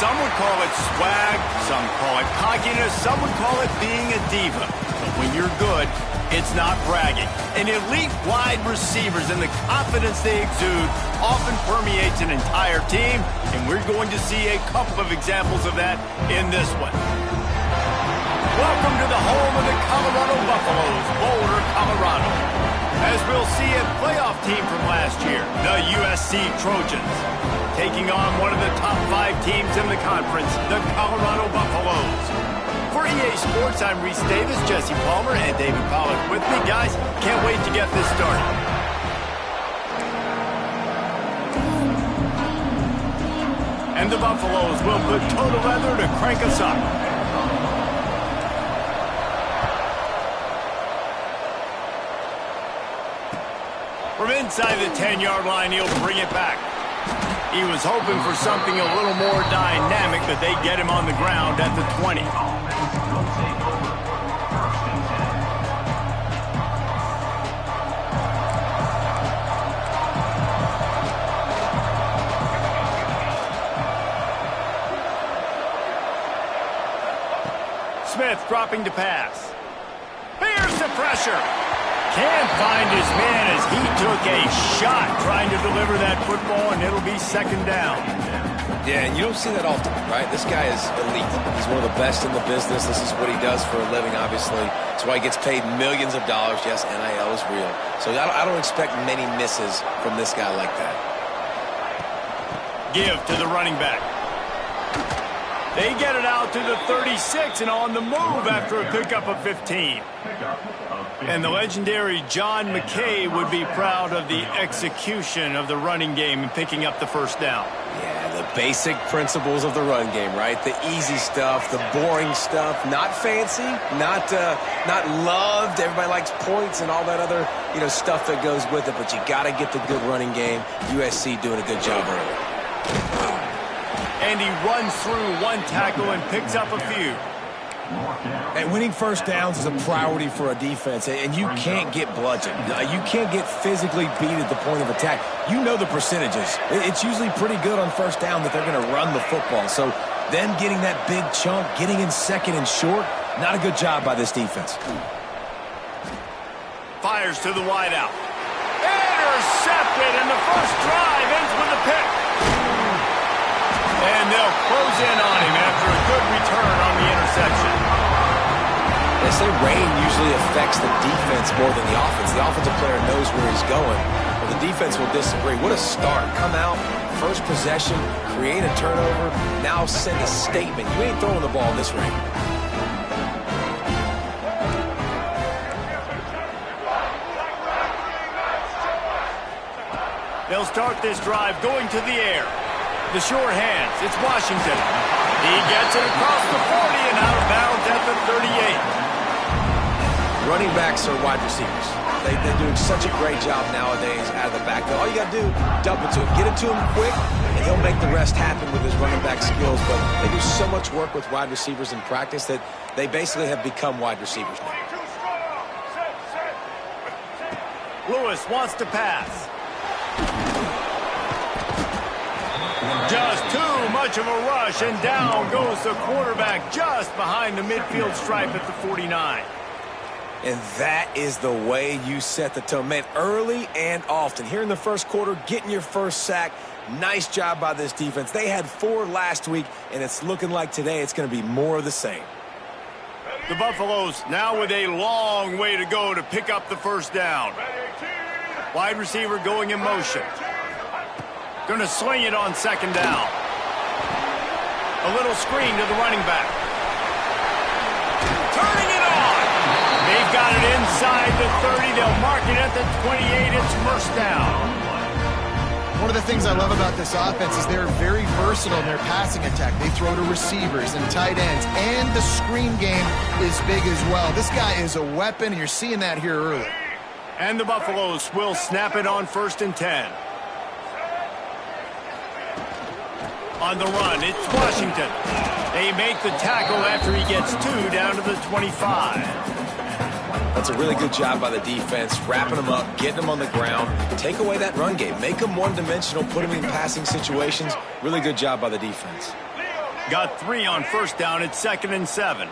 Some would call it swag, some call it cockiness, some would call it being a diva. But when you're good, it's not bragging. And elite wide receivers and the confidence they exude often permeates an entire team, and we're going to see a couple of examples of that in this one. Welcome to the home of the Colorado Buffaloes, Boulder, Colorado. As we'll see a playoff team from last year, the USC Trojans, taking on one of the top 5 teams in the conference, the Colorado Buffaloes. For EA Sports, I'm Reese Davis, Jesse Palmer, and David Pollack with me. Guys, can't wait to get this started. And the Buffaloes will put toe to leather to crank us up. From inside the 10-yard line, he'll bring it back. He was hoping for something a little more dynamic, but they get him on the ground at the 20. Smith dropping to pass. Here's the pressure. Can't find his man as he took a shot trying to deliver that football, and it'll be second down. Yeah, and you don't see that often, right? This guy is elite. He's one of the best in the business. This is what he does for a living, obviously. That's why he gets paid millions of dollars. Yes, NIL is real. So I don't expect many misses from this guy like that. Give to the running back. They get it out to the 36 and on the move after a pickup of 15. And the legendary John McKay would be proud of the execution of the running game and picking up the first down. Yeah, the basic principles of the run game, right? The easy stuff, the boring stuff, not fancy, not loved. Everybody likes points and all that other, stuff that goes with it, but you got to get the good running game. USC doing a good job early. And he runs through one tackle and picks up a few. And winning first downs is a priority for a defense, and you can't get bludgeoned. You can't get physically beat at the point of attack. You know the percentages. It's usually pretty good on first down that they're going to run the football. So them getting that big chunk, getting in second and short, not a good job by this defense. Fires to the wideout. Intercepted, and the first drive ends with a pick. And they'll close in on him after a good return on the interception. They say rain usually affects the defense more than the offense. The offensive player knows where he's going, but the defense will disagree. What a start. Come out, first possession, create a turnover, now send a statement. You ain't throwing the ball in this rain. They'll start this drive going to the air. The sure hands, it's Washington. He gets it across the 40 and out of bounds at the 38. Running backs are wide receivers. They're doing such a great job nowadays out of the backfield. All you got to do, dump it to him. Get it to him quick, and he'll make the rest happen with his running back skills. But they do so much work with wide receivers in practice that they basically have become wide receivers now. Lewis wants to pass. Just too much of a rush, and down goes the quarterback just behind the midfield stripe at the 49. And that is the way you set the tone. Man, early and often. Here in the first quarter, getting your first sack. Nice job by this defense. They had 4 last week, and it's looking like today it's going to be more of the same. The Buffaloes now with a long way to go to pick up the first down. Wide receiver going in motion. Going to sling it on second down. A little screen to the running back. Turning it on. They've got it inside the 30. They'll mark it at the 28. It's first down. One of the things I love about this offense is they're very versatile in their passing attack. They throw to receivers and tight ends, and the screen game is big as well. This guy is a weapon, and you're seeing that here early. And the Buffaloes will snap it on 1st and 10. On the run, it's Washington. They make the tackle after he gets 2 down to the 25. That's a really good job by the defense, wrapping them up, getting them on the ground. Take away that run game. Make them one-dimensional, put them in passing situations. Really good job by the defense. Got 3 on first down at 2nd and 7.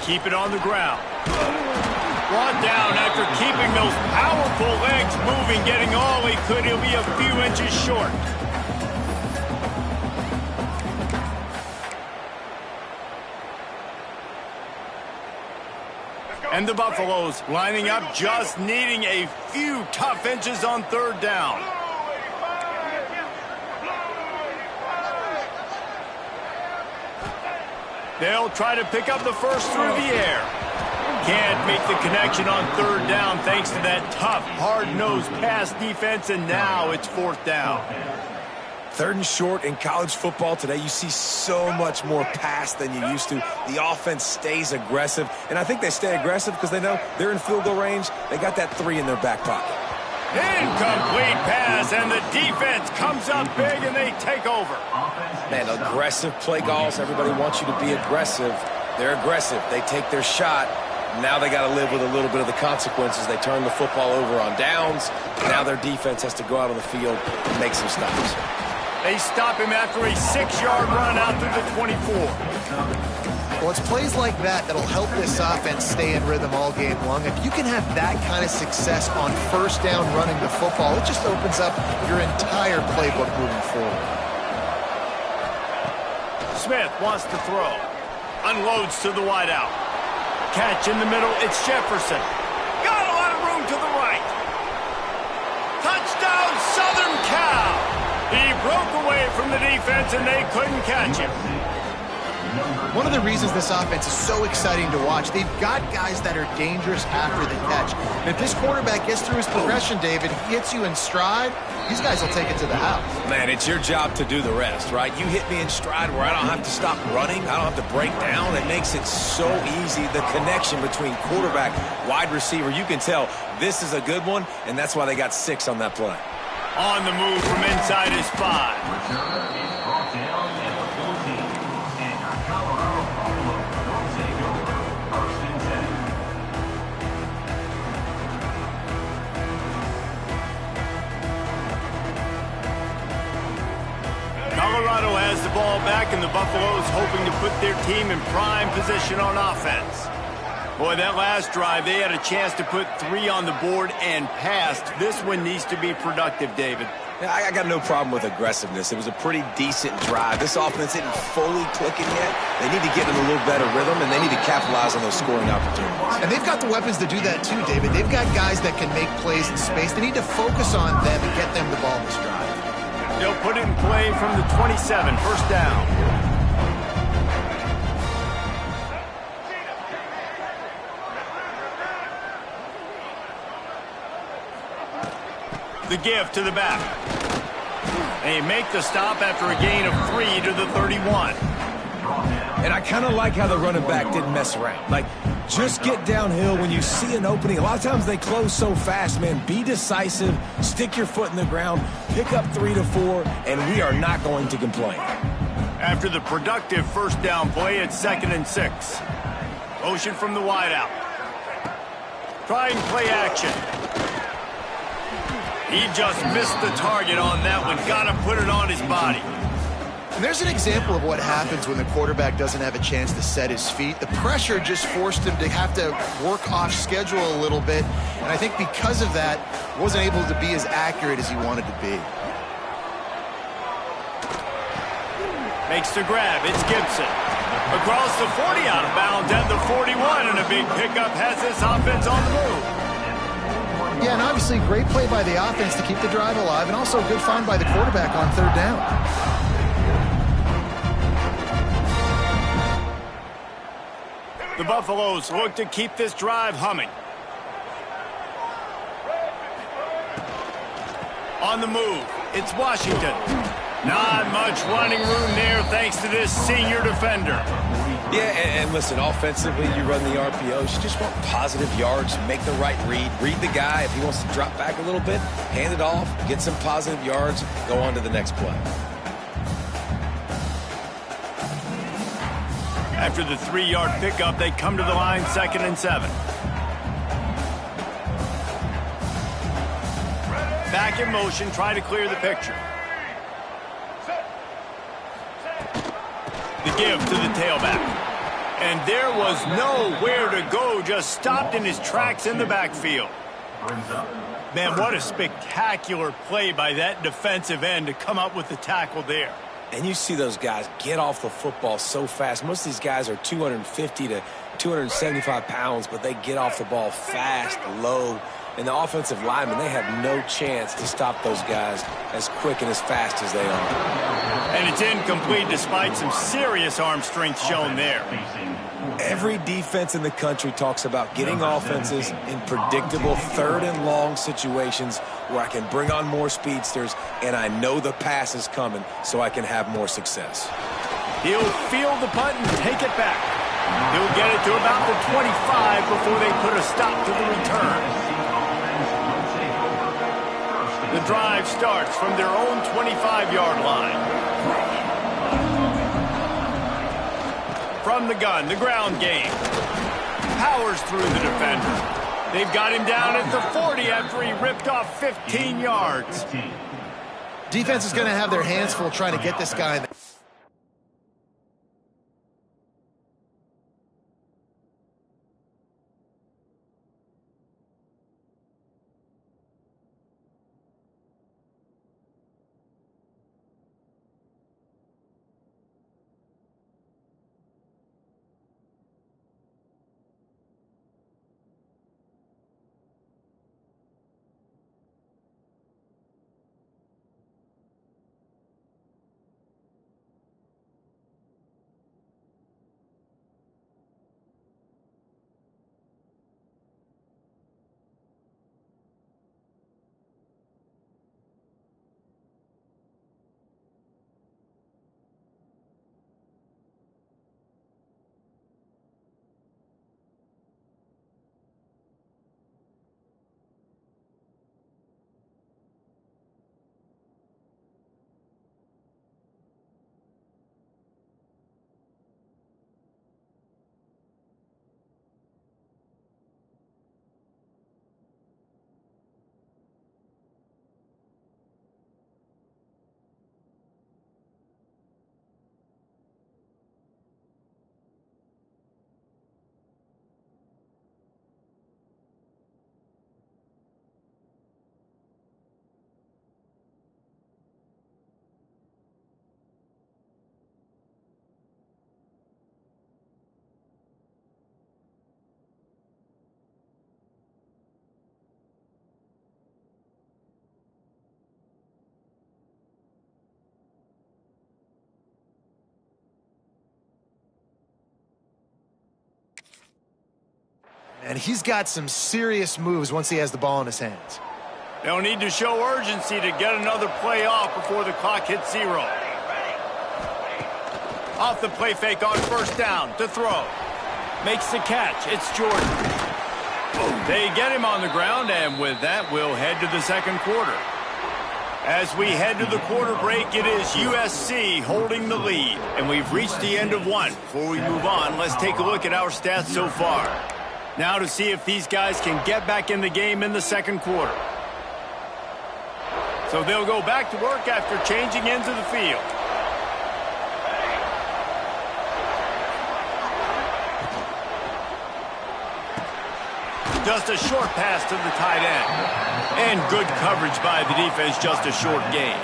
Keep it on the ground. Brought down after keeping those powerful legs moving, getting all he could. He'll be a few inches short. And the Buffaloes lining up, just needing a few tough inches on 3rd down. They'll try to pick up the first through the air. Can't make the connection on 3rd down thanks to that tough, hard-nosed pass defense, and now it's 4th down. 3rd and short in college football today, you see so much more pass than you used to. The offense stays aggressive, and I think they stay aggressive because they know they're in field goal range. They got that 3 in their back pocket. Incomplete pass, and the defense comes up big, and they take over. Man, aggressive play calls. Everybody wants you to be aggressive. They're aggressive. They take their shot. Now they got to live with a little bit of the consequences. They turn the football over on downs. Now their defense has to go out on the field and make some stops. They stop him after a 6-yard run out through the 24. Well, it's plays like that that'll help this offense stay in rhythm all game long. If you can have that kind of success on first down running the football, it just opens up your entire playbook moving forward. Smith wants to throw. Unloads to the wideout. Catch in the middle, it's Jefferson. Got a lot of room to the right. Touchdown, Southern Cal. He broke away from the defense, and they couldn't catch him. One of the reasons this offense is so exciting to watch, they've got guys that are dangerous after the catch. And if this quarterback gets through his progression, David, he hits you in stride, these guys will take it to the house. Man, it's your job to do the rest, right? You hit me in stride where I don't have to stop running. I don't have to break down. It makes it so easy. The connection between quarterback, wide receiver, you can tell this is a good one, and that's why they got 6 on that play. On the move from inside his 5. Colorado has the ball back, and the Buffaloes hoping to put their team in prime position on offense. Boy, that last drive, they had a chance to put 3 on the board and passed. This one needs to be productive, David. Yeah, I got no problem with aggressiveness. It was a pretty decent drive. This offense isn't fully clicking yet. They need to get in a little better rhythm, and they need to capitalize on those scoring opportunities. And they've got the weapons to do that too, David. They've got guys that can make plays in space. They need to focus on them and get them the ball this drive. They'll put it in play from the 27, 1st down. The give to the back. They make the stop after a gain of 3 to the 31. And I kind of like how the running back didn't mess around. Like, just get downhill when you see an opening. A lot of times they close so fast, man. Be decisive, stick your foot in the ground, pick up 3 to 4, and we are not going to complain. After the productive 1st down play, it's 2nd and 6. Motion from the wideout. Trying play action. He just missed the target on that one. Got to put it on his body. And there's an example of what happens when the quarterback doesn't have a chance to set his feet. The pressure just forced him to have to work off schedule a little bit. And I think because of that, wasn't able to be as accurate as he wanted to be. Makes the grab. It's Gibson. Across the 40 out of bounds at the 41. And a big pickup has this offense on the move. Yeah, and obviously great play by the offense to keep the drive alive, and also a good find by the quarterback on 3rd down. The Buffaloes look to keep this drive humming. On the move, it's Washington. Not much running room there thanks to this senior defender. Yeah, and listen, offensively, you run the RPOs. You just want positive yards, make the right read. Read the guy. If he wants to drop back a little bit, hand it off, get some positive yards, go on to the next play. After the 3-yard pickup, they come to the line 2nd and 7. Back in motion, try to clear the picture. to give to the tailback. And there was nowhere to go, just stopped in his tracks in the backfield. Man, what a spectacular play by that defensive end to come up with the tackle there. And you see those guys get off the football so fast. Most of these guys are 250 to 275 pounds, but they get off the ball fast, low. And the offensive linemen, they have no chance to stop those guys as quick and as fast as they are. And it's incomplete despite some serious arm strength shown there. Every defense in the country talks about getting offenses in predictable third and long situations where I can bring on more speedsters and I know the pass is coming so I can have more success. He'll field the punt and take it back. He'll get it to about the 25 before they put a stop to the return. The drive starts from their own 25-yard line. From the gun, the ground game. Powers through the defender. They've got him down at the 40 after he ripped off 15 yards. Defense is going to have their hands full trying to get this guy in there. And he's got some serious moves once he has the ball in his hands. They'll need to show urgency to get another play off before the clock hits 0. Off the play fake on first down to throw. Makes the catch. It's Jordan. They get him on the ground, and with that, we'll head to the second quarter. As we head to the quarter break, it is USC holding the lead. And we've reached the end of one. Before we move on, let's take a look at our stats so far. Now to see if these guys can get back in the game in the second quarter. So they'll go back to work after changing into the field. Just a short pass to the tight end. And good coverage by the defense, just a short gain.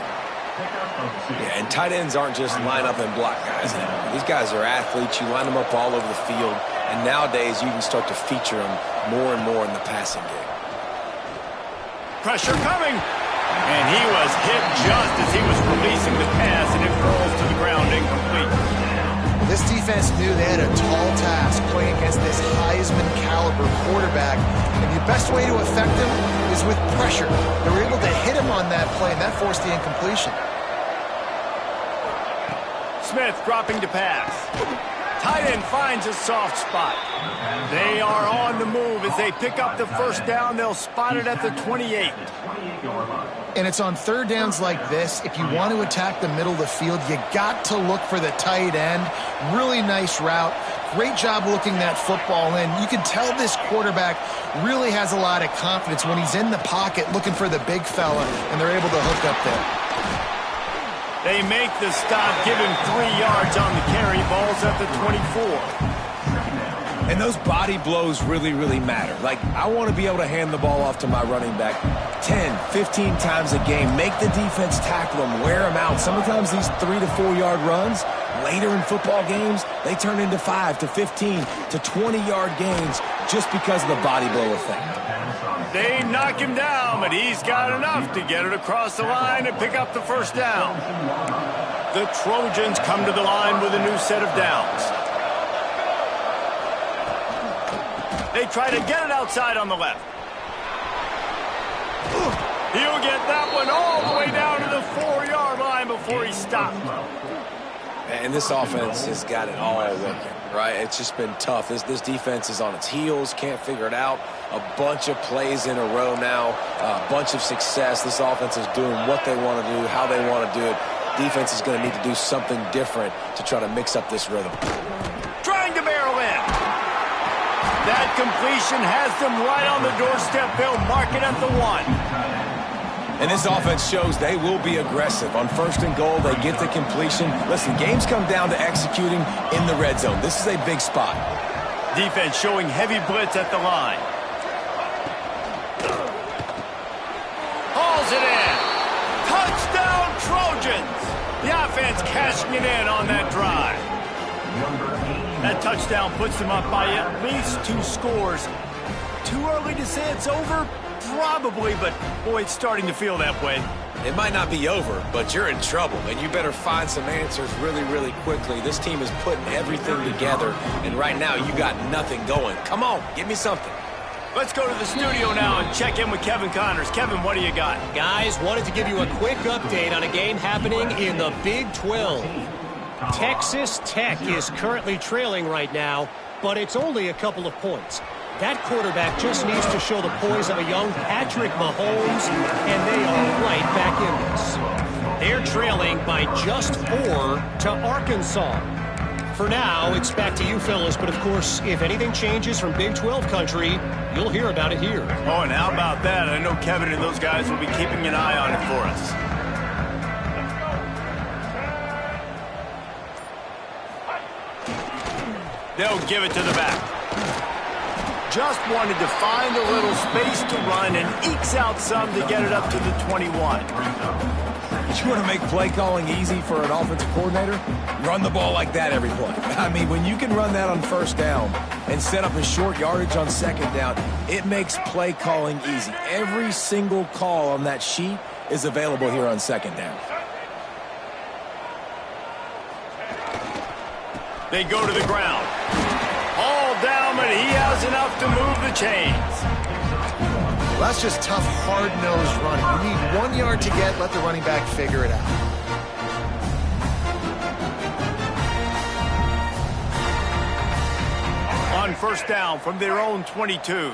Yeah, and tight ends aren't just line up and block guys anymore. These guys are athletes. You line them up all over the field. And nowadays, you can start to feature them more and more in the passing game. Pressure coming. And he was hit just as he was releasing the pass, and it falls to the ground incomplete. This defense knew they had a tall task playing against this Heisman-caliber quarterback. And the best way to affect him is with pressure. They were able to hit him on that play, and that forced the incompletion. Smith dropping to pass. Tight end finds a soft spot. They are on the move as they pick up the first down. They'll spot it at the 28. And it's on third downs like this. If you want to attack the middle of the field, you got to look for the tight end. Really nice route. Great job looking that football in. You can tell this quarterback really has a lot of confidence when he's in the pocket looking for the big fella, and they're able to hook up there. They make the stop, give him 3 yards on the carry. Ball's at the 24. And those body blows really, really matter. Like, I want to be able to hand the ball off to my running back 10, 15 times a game. Make the defense tackle them, wear them out. Sometimes these 3 to 4 yard runs, later in football games, they turn into 5 to 15 to 20-yard gains just because of the body blow effect. They knock him down, but he's got enough to get it across the line and pick up the first down. The Trojans come to the line with a new set of downs. They try to get it outside on the left. He'll get that one all the way down to the 4-yard line before he stopped. And this offense has got it all working, right? It's just been tough. This defense is on its heels, can't figure it out. A bunch of plays in a row now, a bunch of success. This offense is doing what they want to do, how they want to do it. Defense is going to need to do something different to try to mix up this rhythm. Trying to barrel in. That completion has them right on the doorstep. They'll mark it at the 1. And this offense shows they will be aggressive. On 1st and goal, they get the completion. Listen, games come down to executing in the red zone. This is a big spot. Defense showing heavy blitz at the line. Hauls it in. Touchdown, Trojans. The offense cashing it in on that drive. That touchdown puts them up by at least 2 scores. Too early to say it's over? Probably, but boy, it's starting to feel that way. It might not be over, but you're in trouble, and you better find some answers really, really quickly. This team is putting everything together, and right now you got nothing going. Come on, give me something. Let's go to the studio now and check in with Kevin Connors. Kevin, what do you got? Guys, wanted to give you a quick update on a game happening in the Big 12. Texas Tech is currently trailing right now, but it's only a couple of points. That quarterback just needs to show the poise of a young Patrick Mahomes, and they are right back in this. They're trailing by just 4 to Arkansas. For now, it's back to you fellas, but of course, if anything changes from Big 12 country, you'll hear about it here. Oh, and how about that? I know Kevin and those guys will be keeping an eye on it for us. They'll give it to the back. Just wanted to find a little space to run and ekes out some to get it up to the 21. You want to make play calling easy for an offensive coordinator? Run the ball like that every play. I mean, when you can run that on 1st down and set up a short yardage on 2nd down, it makes play calling easy. Every single call on that sheet is available here on 2nd down. They go to the ground. All down, but he has enough to move the chains. Well, that's just tough, hard-nosed running. You need 1 yard to get, let the running back figure it out. On 1st down from their own 22.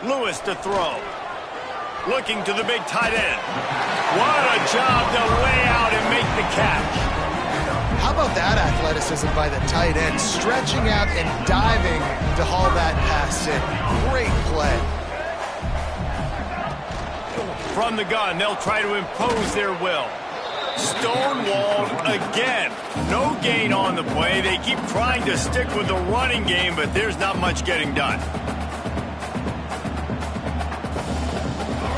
Lewis to throw. Looking to the big tight end. What a job to lay out and make the catch. How about that athleticism by the tight end, stretching out and diving to haul that pass in. Great play. From the gun, they'll try to impose their will. Stonewalled again. No gain on the play. They keep trying to stick with the running game, but there's not much getting done.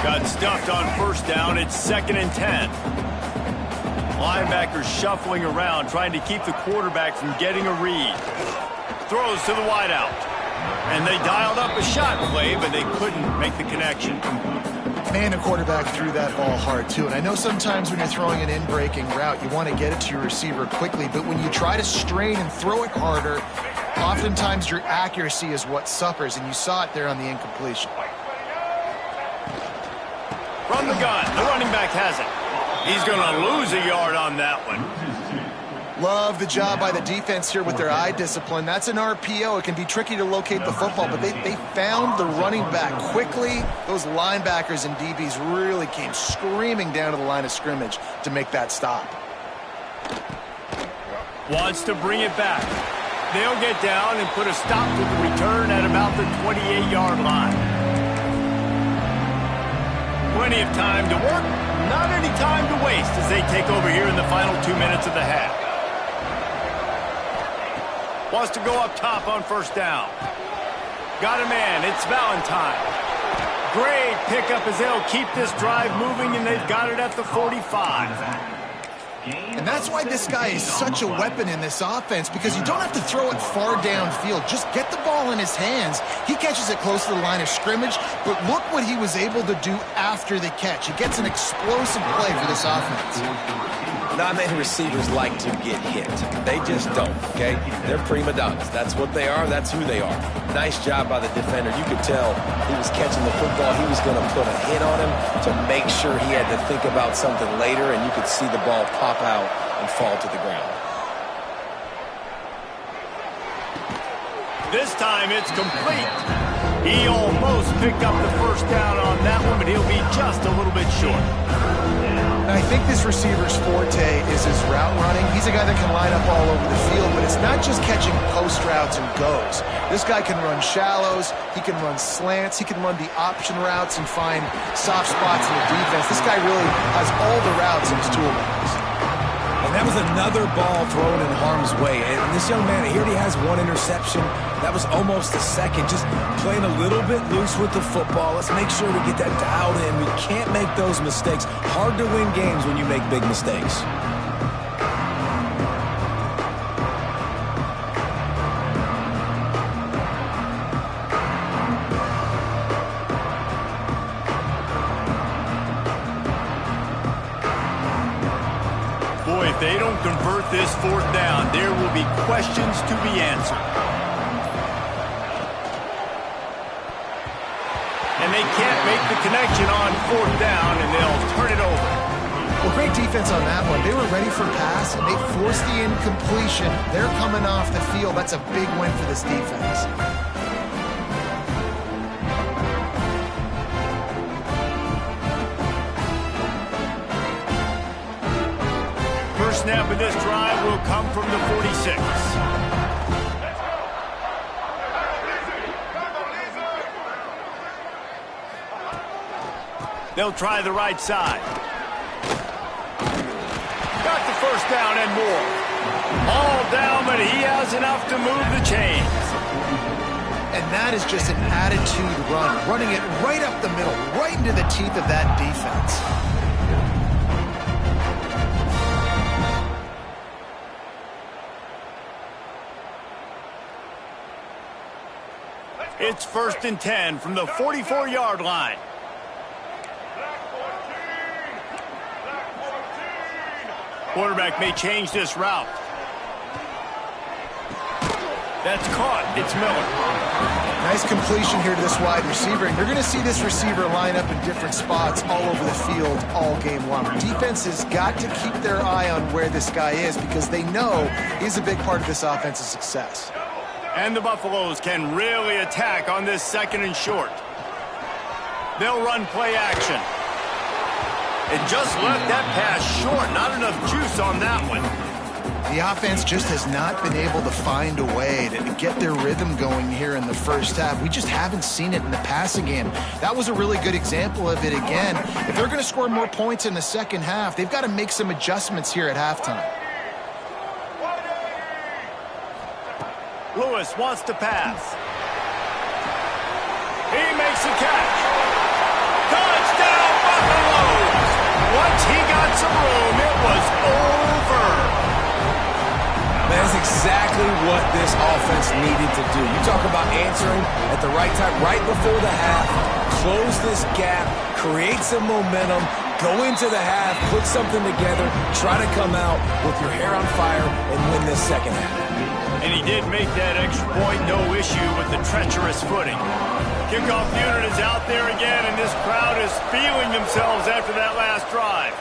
Got stuffed on 1st down. It's 2nd and 10. Linebackers shuffling around, trying to keep the quarterback from getting a read. Throws to the wideout. And they dialed up a shot play, but they couldn't make the connection. Man, the quarterback threw that ball hard, too. And I know sometimes when you're throwing an in-breaking route, you want to get it to your receiver quickly. But when you try to strain and throw it harder, oftentimes your accuracy is what suffers. And you saw it there on the incompletion. From the gun, the running back has it. He's going to lose a yard on that one. Love the job by the defense here with their eye discipline. That's an RPO. It can be tricky to locate the football, but they found the running back quickly. Those linebackers and DBs really came screaming down to the line of scrimmage to make that stop. Wants to bring it back. They'll get down and put a stop to the return at about the 28-yard line. Plenty of time to work, not any time to waste as they take over here in the final 2 minutes of the half. Wants to go up top on first down. Got a man, it's Valentine. Great pickup as they'll keep this drive moving, and they've got it at the 45. And that's why this guy is such a weapon in this offense, because you don't have to throw it far downfield. Just get the ball in his hands. He catches it close to the line of scrimmage, but look what he was able to do after the catch. He gets an explosive play for this offense. Not many receivers like to get hit. They just don't, okay? They're prima donnas. That's what they are. That's who they are. Nice job by the defender. You could tell he was catching the football. He was going to put a hit on him to make sure he had to think about something later, and you could see the ball pop out and fall to the ground. This time it's complete. He almost picked up the first down on that one, but he'll be just a little bit short. And I think this receiver's forte is his route running. He's a guy that can line up all over the field, but it's not just catching post routes and goes. This guy can run shallows, he can run slants, he can run the option routes and find soft spots in the defense. This guy really has all the routes in his toolbox. And that was another ball thrown in harm's way. And this young man, he already has one interception. That was almost a second. Just playing a little bit loose with the football. Let's make sure we get that dialed in. We can't make those mistakes. Hard to win games when you make big mistakes. Boy, if they don't convert this fourth down, there will be questions to be answered. And they can't make the connection on fourth down, and they'll turn it over. Well, great defense on that one. They were ready for pass, and they forced the incompletion. They're coming off the field. That's a big win for this defense. First snap of this drive will come from the 46. They'll try the right side. Got the first down and more. All down, but he has enough to move the chains. And that is just an attitude run, running it right up the middle, right into the teeth of that defense. It's 1st and 10 from the 44-yard line. Quarterback may change this route. That's caught. It's Miller. Nice completion here to this wide receiver, and you're going to see this receiver line up in different spots all over the field all game long. Defense has got to keep their eye on where this guy is because they know he's a big part of this offense's success. And the Buffaloes can really attack on this 2nd and short. They'll run play action. It just left that pass short. Not enough juice on that one. The offense just has not been able to find a way to get their rhythm going here in the first half. We just haven't seen it in the passing game. That was a really good example of it again. If they're going to score more points in the second half, they've got to make some adjustments here at halftime. Lewis wants to pass. He makes a catch. Touchdown, Buffaloes! Once he got some room, it was over. That's exactly what this offense needed to do. You talk about answering at the right time, right before the half, close this gap, create some momentum, go into the half, put something together, try to come out with your hair on fire and win this second half. And he did make that extra point, no issue with the treacherous footing. Kickoff unit is out there again, and this crowd is feeling themselves after that last drive.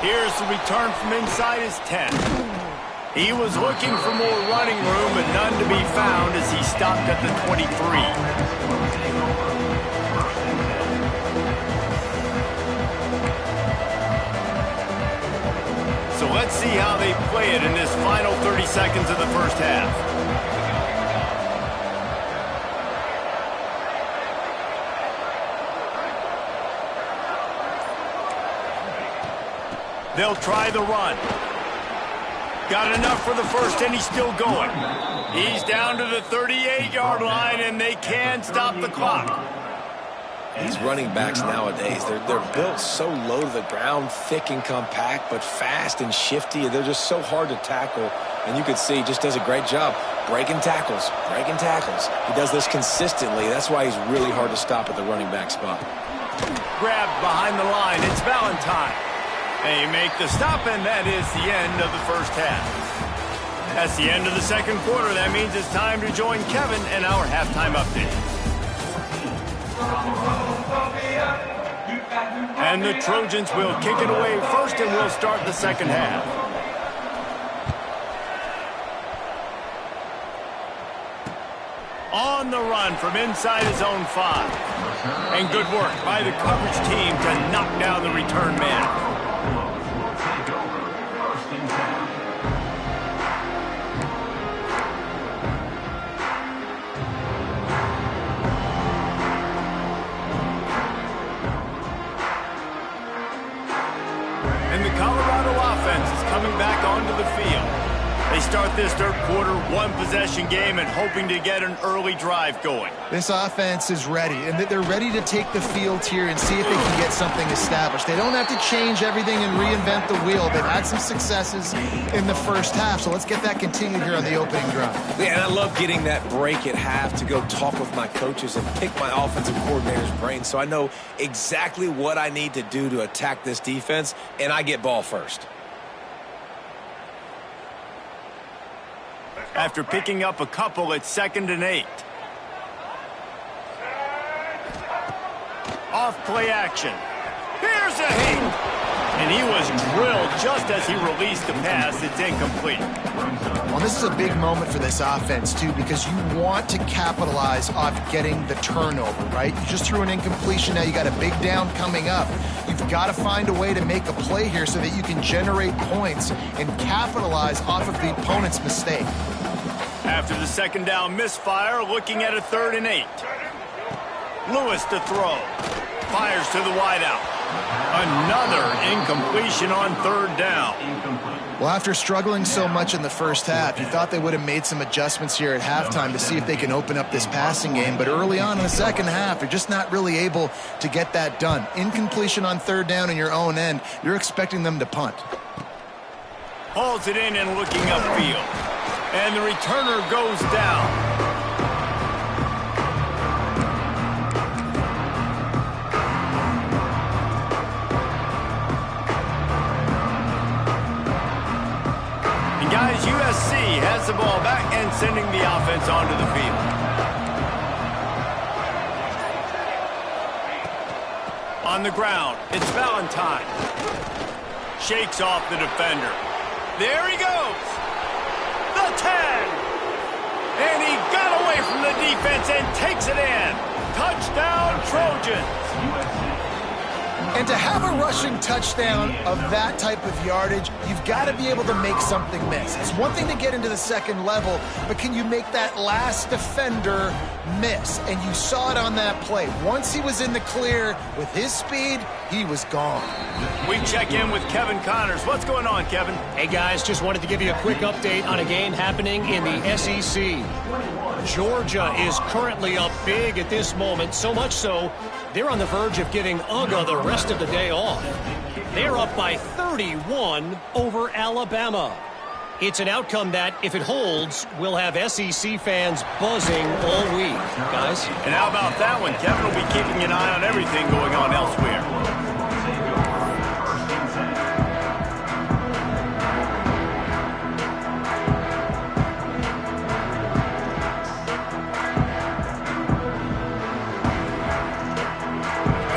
Here's the return from inside his 10. He was looking for more running room, but none to be found as he stopped at the 23. So let's see how they play it in this final 30 seconds of the first half. They'll try the run. Got enough for the first, and he's still going. He's down to the 38-yard line, and they can stop the clock. These running backs nowadays, they're built so low to the ground, thick and compact, but fast and shifty. They're just so hard to tackle. And you can see he just does a great job breaking tackles, breaking tackles. He does this consistently. That's why he's really hard to stop at the running back spot. Grabbed behind the line. It's Valentine. They make the stop, and that is the end of the first half. That's the end of the second quarter. That means it's time to join Kevin in our halftime update. And the Trojans will kick it away first, and we'll start the second half. On the run from inside his own 5. And good work by the coverage team to knock down the return man. And the Colorado offense is coming back onto the field. They start this third quarter one-possession game and hoping to get an early drive going. This offense is ready, and they're ready to take the field here and see if they can get something established. They don't have to change everything and reinvent the wheel. They've had some successes in the first half, so let's get that continued here on the opening drive. Yeah, and I love getting that break at half to go talk with my coaches and pick my offensive coordinator's brain so I know exactly what I need to do to attack this defense, and I get ball first. After picking up a couple, it's 2nd and 8. Off play action. Here's a hit. And he was drilled just as he released the pass. It's incomplete. Well, this is a big moment for this offense, too, because you want to capitalize off getting the turnover, right? You just threw an incompletion. Now you got a big down coming up. You've got to find a way to make a play here so that you can generate points and capitalize off of the opponent's mistake. After the second down misfire, looking at a 3rd and 8. Lewis to throw. Fires to the wideout. Another incompletion on 3rd down. Well, after struggling so much in the first half, you thought they would have made some adjustments here at halftime to see if they can open up this passing game. But early on in the second half, they're just not really able to get that done. Incompletion on 3rd down in your own end, you're expecting them to punt. Hauls it in and looking upfield. And the returner goes down. And guys, USC has the ball back and sending the offense onto the field. On the ground, it's Valentine. Shakes off the defender. There he goes. The 10. And he got away from the defense and takes it in. Touchdown, Trojans. And to have a rushing touchdown of that type of yardage, you've got to be able to make something miss. It's one thing to get into the second level, but can you make that last defender miss? And you saw it on that play. Once he was in the clear with his speed, he was gone. We check in with Kevin Connors. What's going on, Kevin? Hey, guys, just wanted to give you a quick update on a game happening in the SEC. Georgia is currently up big at this moment, so much so they're on the verge of giving UGA the rest of the day off. They're up by 31 over Alabama. It's an outcome that, if it holds, will have SEC fans buzzing all week, guys. And how about that one? Kevin will be keeping an eye on everything going on elsewhere.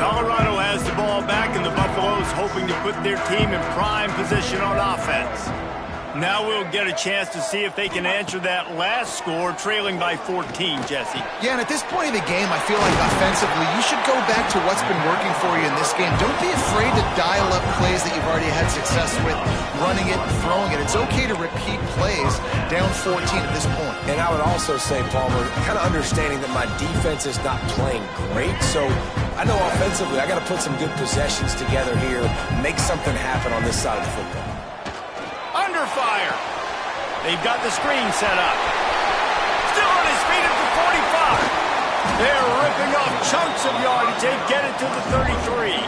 Colorado has the ball back, and the Buffaloes hoping to put their team in prime position on offense. Now we'll get a chance to see if they can answer that last score, trailing by 14, Jesse. Yeah, and at this point of the game, I feel like offensively, you should go back to what's been working for you in this game. Don't be afraid to dial up plays that you've already had success with, running it and throwing it. It's okay to repeat plays down 14 at this point. And I would also say, Palmer, kind of understanding that my defense is not playing great, so I know offensively I got to put some good possessions together here, make something happen on this side of the football. Under fire. They've got the screen set up. Still on his feet at the 45. They're ripping off chunks of yardage. They get it to the 33.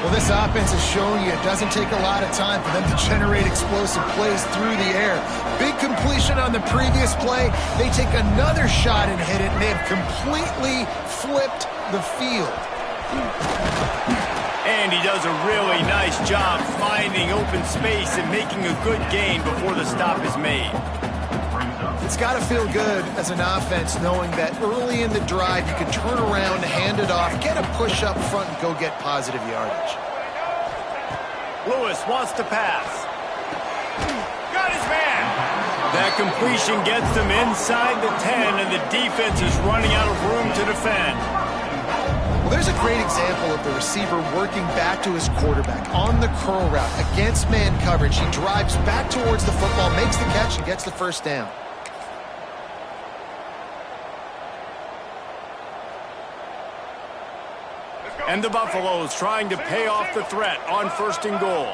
Well, this offense is showing you it doesn't take a lot of time for them to generate explosive plays through the air. Big completion on the previous play. They take another shot and hit it, and they have completely flipped the field. And he does a really nice job finding open space and making a good gain before the stop is made. It's got to feel good as an offense knowing that early in the drive you can turn around, hand it off, get a push up front, and go get positive yardage. Lewis wants to pass. Got his man. That completion gets them inside the 10, and the defense is running out of room to defend. Well, there's a great example of the receiver working back to his quarterback on the curl route against man coverage. He drives back towards the football, makes the catch, and gets the first down. And the Buffaloes trying to pay off the threat on 1st and goal.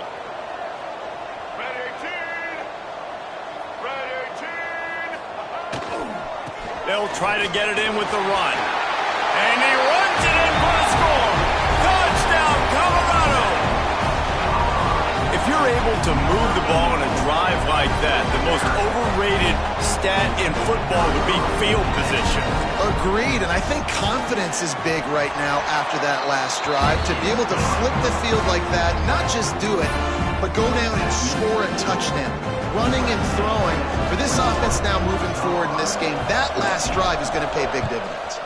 They'll try to get it in with the run. And he runs it in for a score. Touchdown, Colorado! If you're able to move the ball in a drive like that, the most overrated stat in football would be field position. Agreed, and I think confidence is big right now after that last drive. To be able to flip the field like that, not just do it, but go down and score a touchdown. Running and throwing. For this offense now moving forward in this game, that last drive is going to pay big dividends.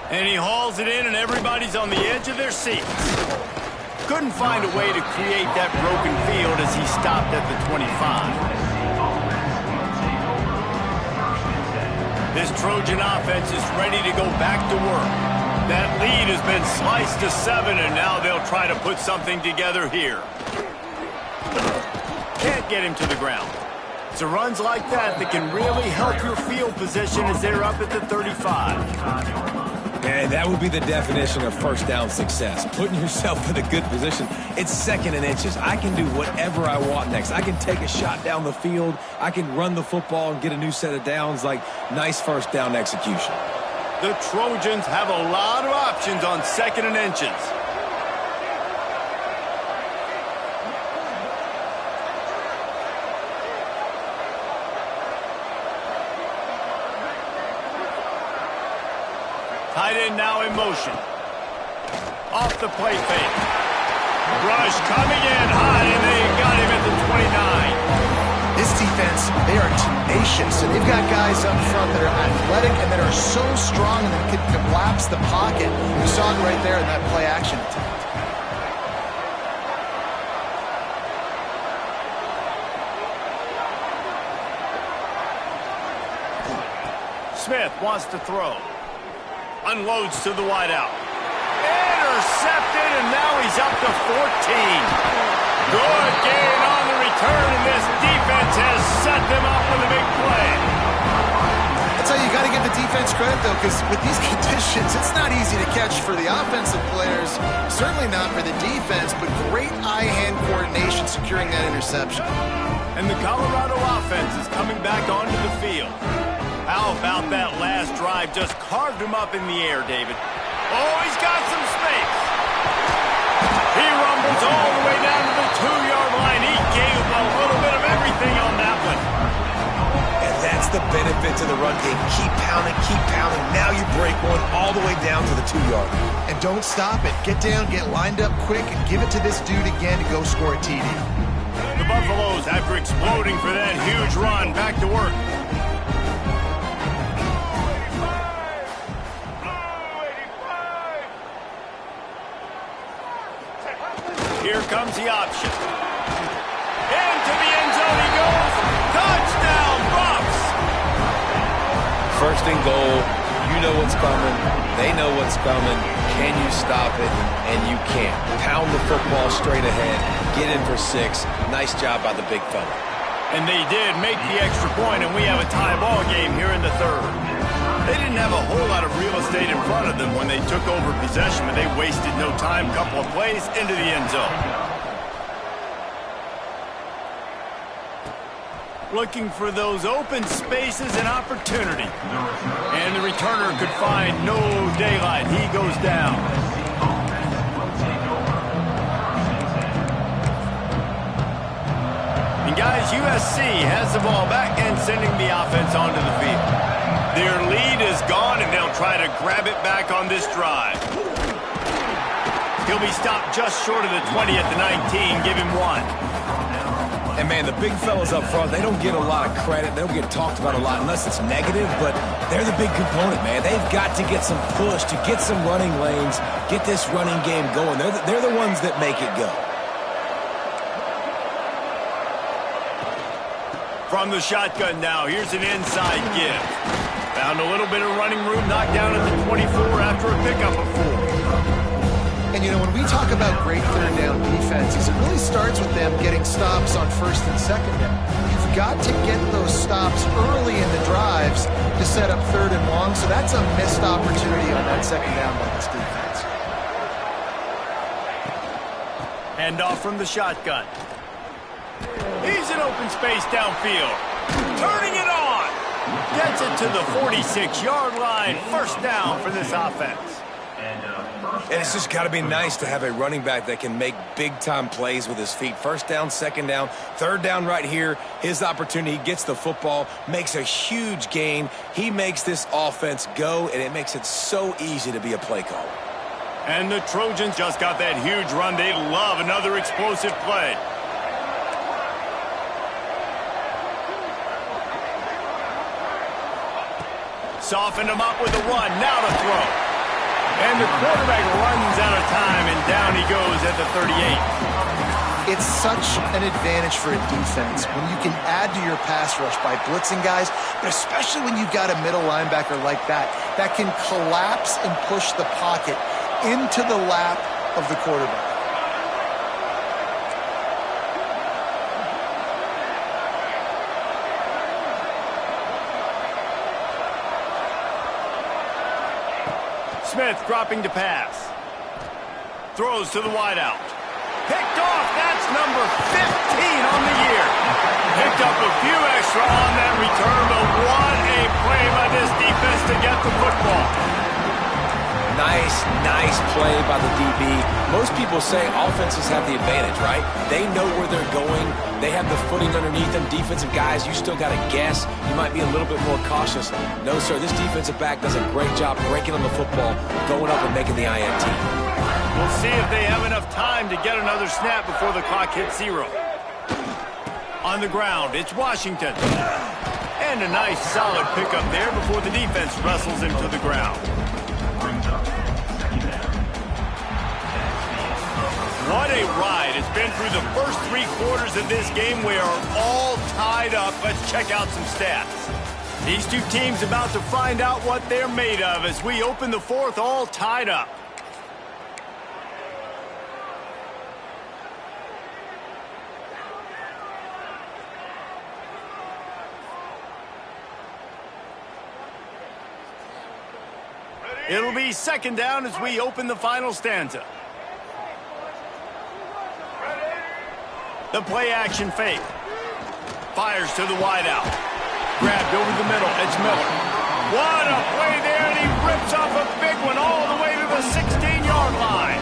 And he hauls it in, and everybody's on the edge of their seats. Couldn't find a way to create that broken field as he stopped at the 25. This Trojan offense is ready to go back to work. That lead has been sliced to 7, and now they'll try to put something together here. Can't get him to the ground. It's the runs like that that can really help your field position as they're up at the 35. And that would be the definition of first down success, putting yourself in a good position. It's 2nd and inches. I can do whatever I want next. I can take a shot down the field. I can run the football and get a new set of downs. Like, nice first down execution. The Trojans have a lot of options on 2nd and inches. Tight end now in motion. Off the play fake. Rush coming in high, and they got him at the 29. This defense, they are tenacious, and they've got guys up front that are athletic and that are so strong and that can collapse the pocket. You saw it right there in that play action attempt. Smith wants to throw. Unloads to the wideout. Intercepted, and now he's up to 14. Good gain on the return, and this defense has set them up with a big play. That's how you got to give the defense credit, though, because with these conditions, it's not easy to catch for the offensive players, certainly not for the defense, but great eye-hand coordination securing that interception. And the Colorado offense is coming back onto the field. How about that last drive? Just carved him up in the air, David. Oh, he's got some space. He rumbles all the way down to the 2-yard line. He gave a little bit of everything on that one. And that's the benefit to the run game. Keep pounding, keep pounding. Now you break one all the way down to the 2-yard line. And don't stop it. Get down, get lined up quick, and give it to this dude again to go score a TD. The Buffaloes, after exploding for that huge run, back to work. Here comes the option. Into the end zone he goes. Touchdown, Bucs! 1st and goal. You know what's coming. They know what's coming. Can you stop it? And you can't. Pound the football straight ahead. Get in for 6. Nice job by the big fella. And they did make the extra point, and we have a tie ball game here in the 3rd. They didn't have a whole lot of real estate in front of them when they took over possession, but they wasted no time. Couple of plays into the end zone. Looking for those open spaces and opportunity. And the returner could find no daylight. He goes down. And guys, USC has the ball back and sending the offense onto the field. Their lead is gone, and they'll try to grab it back on this drive. He'll be stopped just short of the 20 at the 19. Give him 1. And, man, the big fellas up front, they don't get a lot of credit. They don't get talked about a lot unless it's negative, but they're the big component, man. They've got to get some push, to get some running lanes, get this running game going. They're the ones that make it go. From the shotgun now, here's an inside give. Found a little bit of running room, knocked down at the 24 after a pickup of 4. And, you know, when we talk about great third down defenses, it really starts with them getting stops on first and second down. You've got to get those stops early in the drives to set up third and long, so that's a missed opportunity on that second down by this defense. Hand off from the shotgun. He's in open space downfield. Turning it on. Gets it to the 46-yard line. First down for this offense. And it's just got to be nice to have a running back that can make big-time plays with his feet. First down, second down, third down right here. His opportunity, he gets the football, makes a huge gain. He makes this offense go, and it makes it so easy to be a play caller. And the Trojans just got that huge run. They love another explosive play. Softened him up with a run. Now to throw. And the quarterback runs out of time, and down he goes at the 38. It's such an advantage for a defense when you can add to your pass rush by blitzing guys, but especially when you've got a middle linebacker like that can collapse and push the pocket into the lap of the quarterback. Smith dropping to pass. Throws to the wideout. Picked off. That's number 15 on the year. Picked up a few extra on that return, but what a play by this defense to get the football. Nice play by the DB. Most people say offenses have the advantage, right? They know where they're going. They have the footing underneath them. Defensive guys, you still got to guess. You might be a little bit more cautious. No, sir, this defensive back does a great job breaking on the football, going up and making the INT. We'll see if they have enough time to get another snap before the clock hits 0. On the ground, it's Washington. And a nice solid pickup there before the defense wrestles him to the ground. What a ride. It's been through the first 3 quarters of this game. We are all tied up. Let's check out some stats. These two teams about to find out what they're made of as we open the 4th all tied up. It'll be second down as we open the final stanza. The play-action fake. Fires to the wideout. Grabbed over the middle. It's Miller. What a play there, and he rips off a big one all the way to the 16-yard line.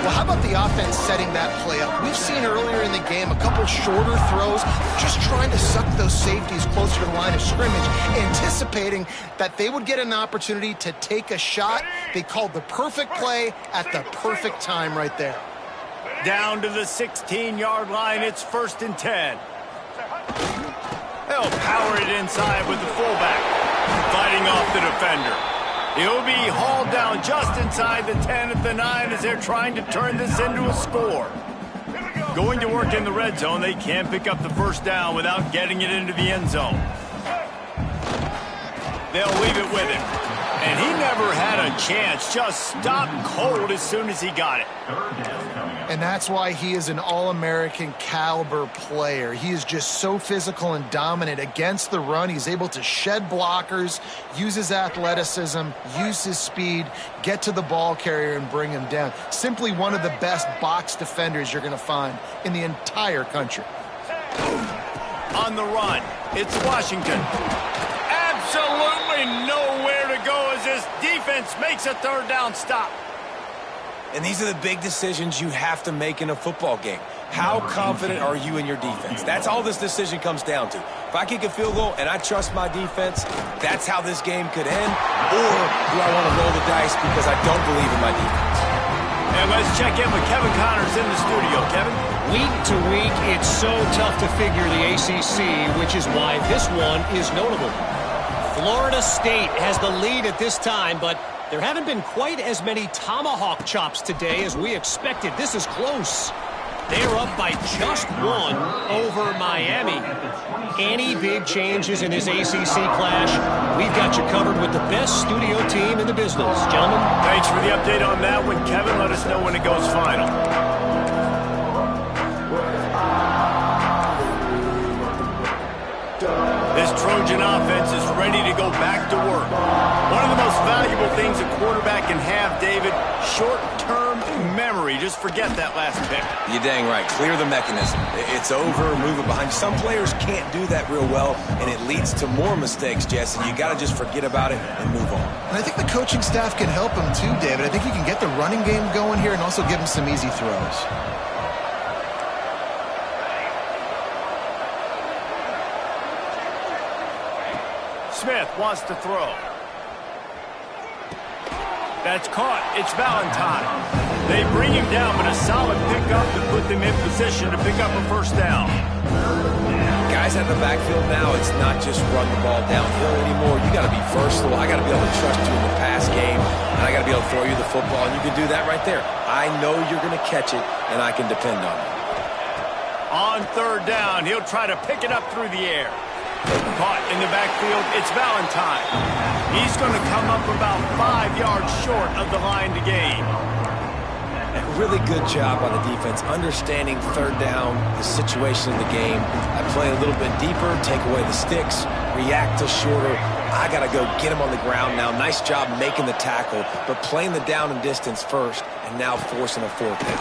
Well, how about the offense setting that play up? We've seen earlier in the game a couple shorter throws, just trying to suck those safeties closer to the line of scrimmage, anticipating that they would get an opportunity to take a shot. They called the perfect play at the perfect time right there. Down to the 16-yard line, it's 1st and 10. They'll power it inside with the fullback, fighting off the defender. He'll be hauled down just inside the 10 at the 9 as they're trying to turn this into a score. Going to work in the red zone, they can't pick up the first down without getting it into the end zone. They'll leave it with him. And he never had a chance. Just stopped cold as soon as he got it. And that's why he is an All-American caliber player. He is just so physical and dominant against the run. He's able to shed blockers, use his athleticism, use his speed, get to the ball carrier and bring him down. Simply one of the best box defenders you're going to find in the entire country. On the run, it's Washington. Absolutely nowhere to go as this defense makes a third down stop. And these are the big decisions you have to make in a football game. How confident are you in your defense? That's all this decision comes down to. If I kick a field goal and I trust my defense, that's how this game could end. Or do I want to roll the dice because I don't believe in my defense? And let's check in with Kevin Connors in the studio. Kevin? Week to week, it's so tough to figure the ACC, which is why this one is notable. Florida State has the lead at this time, but there haven't been quite as many tomahawk chops today as we expected. This is close. They're up by just one over Miami. Any big changes in this ACC clash, we've got you covered with the best studio team in the business. Gentlemen. Thanks for the update on that one, Kevin. Let us know when it goes final. This Trojan offense is ready to go back to work. One of the most valuable things a quarterback can have, David, short-term memory. Just forget that last pick. You're dang right. Clear the mechanism. It's over, move it behind. Some players can't do that real well, and it leads to more mistakes, Jess, and you got to just forget about it and move on. And I think the coaching staff can help him too, David. I think he can get the running game going here and also give him some easy throws. Smith wants to throw. That's caught. It's Valentine. They bring him down, but a solid pickup to put them in position to pick up a first down. Guys out of the backfield now, it's not just run the ball downhill anymore. You got to be versatile. I got to be able to trust you in the pass game, and I got to be able to throw you the football, and you can do that right there. I know you're going to catch it, and I can depend on you. On third down, he'll try to pick it up through the air. Caught in the backfield, it's Valentine. He's going to come up about 5 yards short of the line to gain. A really good job by the defense, understanding third down, the situation in the game. I play a little bit deeper, take away the sticks, react to shorter. I got to go get him on the ground now. Nice job making the tackle, but playing the down and distance first, and now forcing a fourth down.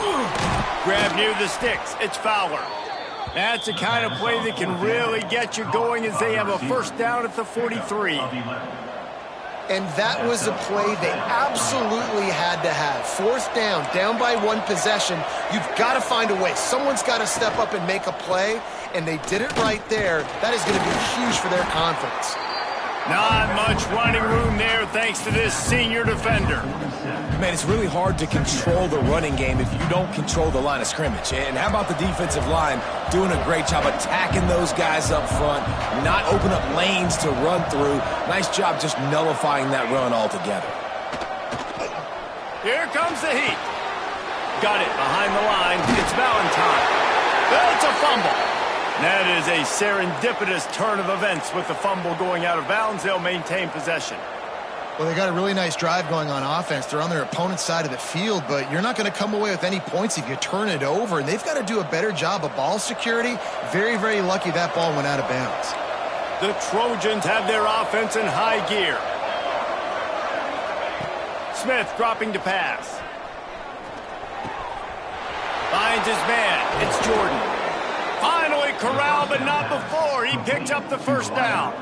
Grab near the sticks, it's Fowler. That's the kind of play that can really get you going as they have a first down at the 43. And that was a play they absolutely had to have. Fourth down, down by one possession. You've got to find a way. Someone's got to step up and make a play, and they did it right there. That is going to be huge for their confidence. Not much running room there thanks to this senior defender. Man, it's really hard to control the running game if you don't control the line of scrimmage. And how about the defensive line doing a great job attacking those guys up front, not open up lanes to run through. Nice job just nullifying that run altogether. Here comes the heat. Got it behind the line. It's Valentine. That's a fumble. That is a serendipitous turn of events with the fumble going out of bounds. They'll maintain possession. Well, they got a really nice drive going on offense. They're on their opponent's side of the field, but you're not going to come away with any points if you turn it over. And they've got to do a better job of ball security. Very, very lucky that ball went out of bounds. The Trojans have their offense in high gear. Smith dropping to pass. Finds his man. It's Jordan. Finally corralled, but not before. He picked up the first down.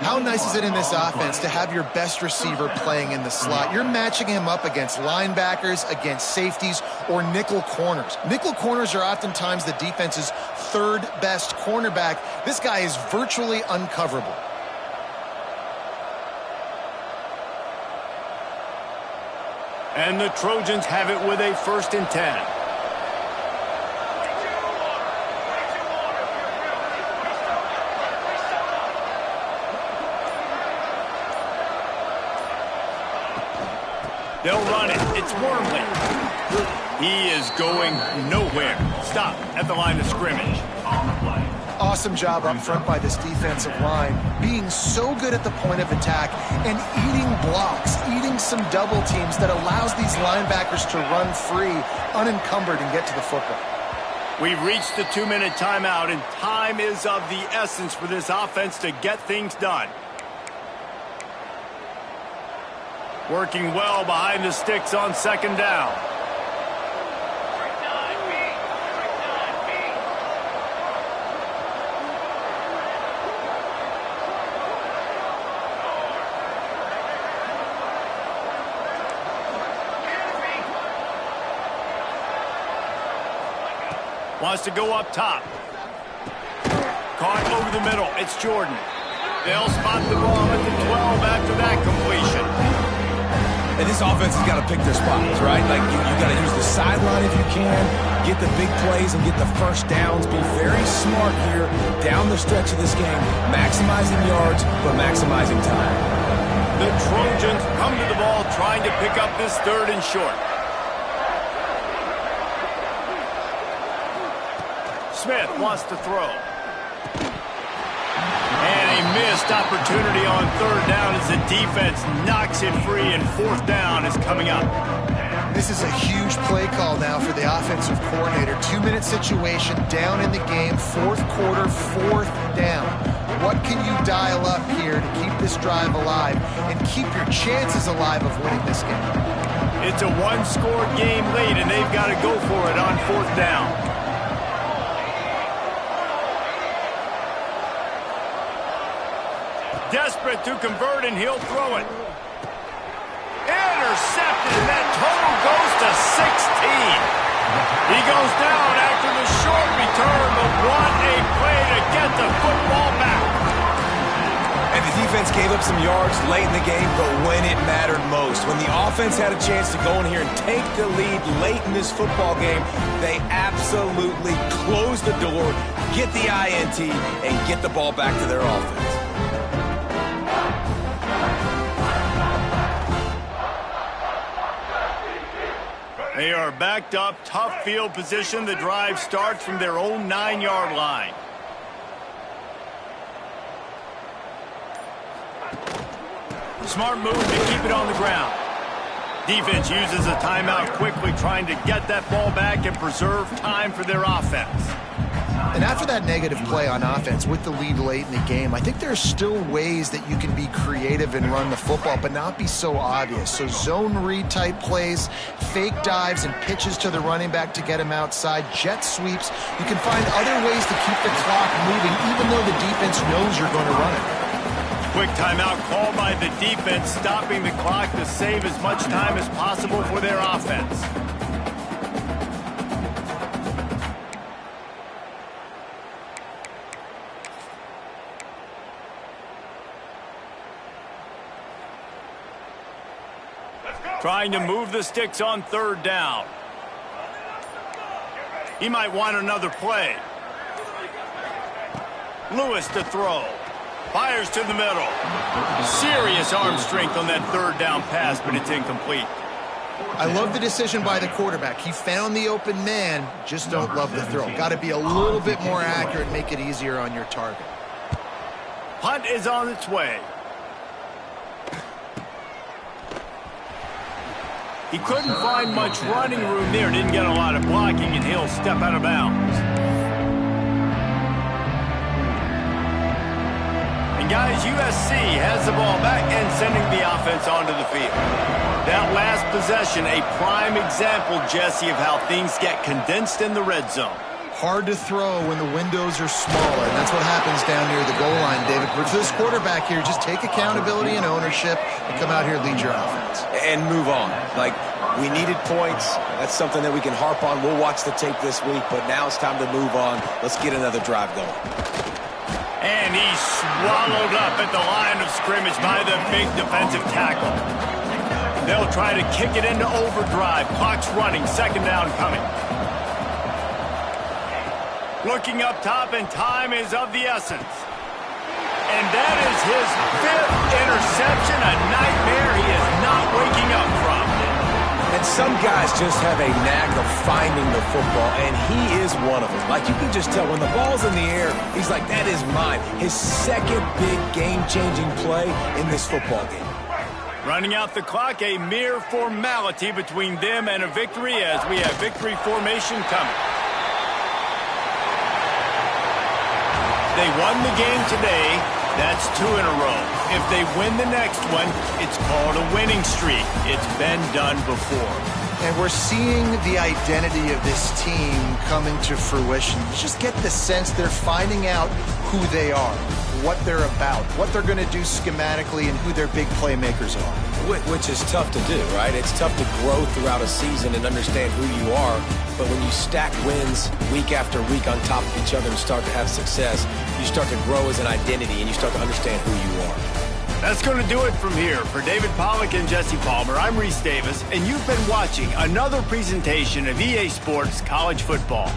How nice is it in this offense to have your best receiver playing in the slot? You're matching him up against linebackers, against safeties, or nickel corners. Nickel corners are oftentimes the defense's third best cornerback. This guy is virtually uncoverable. And the Trojans have it with a 1st and 10. They'll run it. It's Wormley. He is going nowhere. Stop at the line of scrimmage. Awesome job up front by this defensive line, being so good at the point of attack and eating blocks, eating some double teams that allows these linebackers to run free, unencumbered, and get to the football. We've reached the 2-minute timeout, and time is of the essence for this offense to get things done. Working well behind the sticks on second down. Wants to go up top. Caught over the middle. It's Jordan. They'll spot the ball at the 12 after that completion. And this offense has got to pick their spots, right? Like, you got to use the sideline if you can, get the big plays and get the first downs. Be very smart here down the stretch of this game, maximizing yards, but maximizing time. The Trojans come to the ball trying to pick up this 3rd and short. Smith wants to throw. And a missed opportunity on 3rd down as the defense knocks it free, and 4th down is coming up. This is a huge play call now for the offensive coordinator. 2-minute situation, down in the game, 4th quarter, 4th down. What can you dial up here to keep this drive alive and keep your chances alive of winning this game? It's a 1-score game late, and they've got to go for it on 4th down. Desperate to convert, and he'll throw it. Intercepted, and that total goes to 16. He goes down after the short return, but what a play to get the football back. And the defense gave up some yards late in the game, but when it mattered most, when the offense had a chance to go in here and take the lead late in this football game, they absolutely closed the door, get the INT, and get the ball back to their offense. They are backed up, tough field position. The drive starts from their own 9-yard line. Smart move to keep it on the ground. Defense uses a timeout quickly, trying to get that ball back and preserve time for their offense. And after that negative play on offense with the lead late in the game, I think there are still ways that you can be creative and run the football, but not be so obvious. So zone read type plays, fake dives and pitches to the running back to get him outside, jet sweeps. You can find other ways to keep the clock moving, even though the defense knows you're going to run it. Quick timeout called by the defense, stopping the clock to save as much time as possible for their offense. Trying to move the sticks on 3rd down. He might want another play. Lewis to throw. Fires to the middle. Serious arm strength on that 3rd down pass, but it's incomplete. I love the decision by the quarterback. He found the open man, just don't love the throw. Got to be a little bit more accurate, make it easier on your target. Punt is on its way. He couldn't find much running room there, didn't get a lot of blocking, and he'll step out of bounds. And guys, USC has the ball back and sending the offense onto the field. That last possession, a prime example, Jesse, of how things get condensed in the red zone. Hard to throw when the windows are smaller, and that's what happens down near the goal line, David. But for this quarterback here, just take accountability and ownership and come out here and lead your offense. And move on. Like, we needed points. That's something that we can harp on. We'll watch the tape this week, but now it's time to move on. Let's get another drive going. And he's swallowed up at the line of scrimmage by the big defensive tackle. They'll try to kick it into overdrive. Clock's running. 2nd down coming. Looking up top, and time is of the essence. And that is his 5th interception, a nightmare he is not waking up from. And And some guys just have a knack of finding the football, and he is one of them. Like, you can just tell when the ball's in the air, he's like, that is mine. His second big game-changing play in this football game. Running out the clock, a mere formality between them and a victory as we have victory formation coming. They won the game today. That's 2 in a row. If they win the next one, it's called a winning streak. It's been done before. And we're seeing the identity of this team coming to fruition. You just get the sense they're finding out who they are, what they're about, what they're going to do schematically, and who their big playmakers are. Which is tough to do, right? It's tough to grow throughout a season and understand who you are. But when you stack wins week after week on top of each other and start to have success, you start to grow as an identity and you start to understand who you are. That's going to do it from here. For David Pollack and Jesse Palmer, I'm Reese Davis, and you've been watching another presentation of EA Sports College Football.